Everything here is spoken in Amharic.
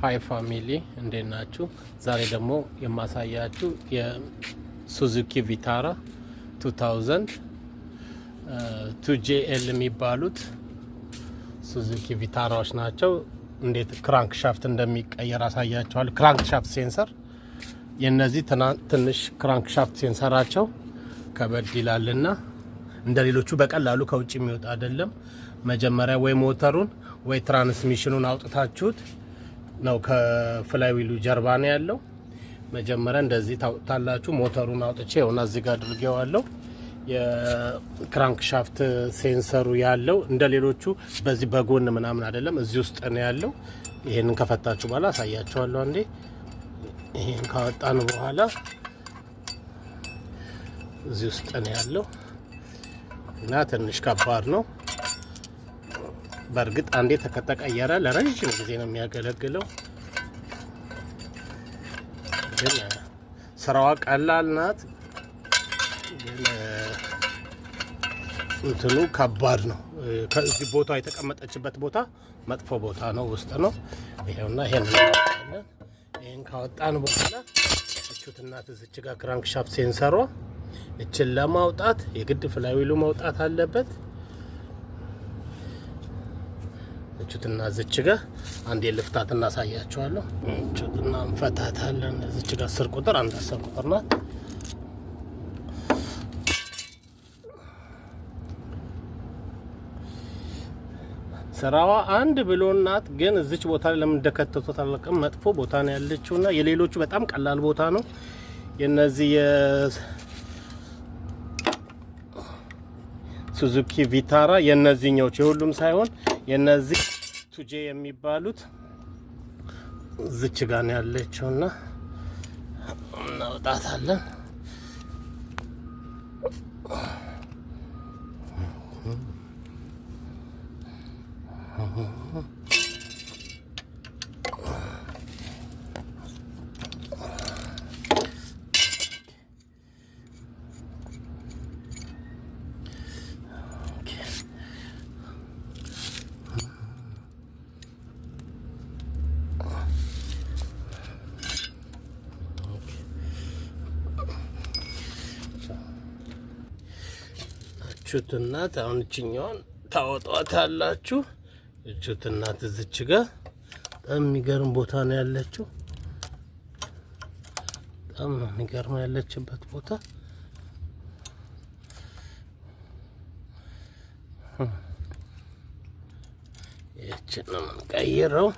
ሃይ ፋሚሊ እንዴት ናችሁ? ዛሬ ደግሞ የማሳያችሁ የሱዙኪ ቪታራ 2000 2JL የሚባሉት ሱዙኪ ቪታራዎች ናቸው። እንዴት ክራንክ ሻፍት እንደሚቀየር አሳያችኋለሁ። ክራንክ ሻፍት ሴንሰር የነዚህ ትንሽ ክራንክ ሻፍት ሴንሰራቸው ከበድ ይላልና እንደ ሌሎቹ በቀላሉ ከውጭ የሚወጣ አይደለም። መጀመሪያ ወይ ሞተሩን ወይ ትራንስሚሽኑን አውጥታችሁት ነው ከፍላይ ዊሉ ጀርባ ነው ያለው። መጀመሪያ እንደዚህ ታውጣላችሁ። ሞተሩን አውጥቼ ሆና እዚህ ጋር አድርጌዋለሁ። የክራንክ ሻፍት ሴንሰሩ ያለው እንደ ሌሎቹ በዚህ በጎን ምናምን አይደለም፣ እዚህ ውስጥ ነው ያለው። ይሄንን ከፈታችሁ በኋላ አሳያችኋለሁ። አንዴ ይሄን ካወጣን በኋላ እዚህ ውስጥ ነው ያለው እና ትንሽ ከባድ ነው። በእርግጥ አንዴ ከተቀየረ ለረጅም ጊዜ ነው የሚያገለግለው። ግን ስራዋ ቀላል ናት፣ ግን እንትኑ ከባድ ነው። ከዚህ ቦታ የተቀመጠችበት ቦታ መጥፎ ቦታ ነው፣ ውስጥ ነው። ይሄውና ይሄን ካወጣን በኋላ እቹትና እዚች ጋር ክራንክ ሻፍት ሴንሰሯ እችን ለማውጣት የግድ ፍላይ ዊሉ መውጣት አለበት። እቹትና እዚች ጋር አንዴ ልፍታት እናሳያችኋለሁ። እቹትና እንፈታታለን። እዚች ጋር 10 ቁጥር 10 ቁጥር ናት። ስራዋ አንድ ብሎናት፣ ግን እዚች ቦታ ላይ ለምን እንደከተቱት አላውቅም። መጥፎ ቦታ ነው ያለችውና የሌሎቹ በጣም ቀላል ቦታ ነው። የነዚህ ሱዙኪ ቪታራ የነዚህኞች የሁሉም ሳይሆን የነዚህ ቱጄ የሚባሉት እዚች ጋር ነው ያለችውና እናውጣታለን። እቹትናት አሁን እችኛዋን ታወጣታላችሁ። እቹትናት እዚች ጋር በጣም የሚገርም ቦታ ነው ያለችው። በጣም ነው የሚገርም ያለችበት ቦታ። ይህችን ነው የምንቀይረው።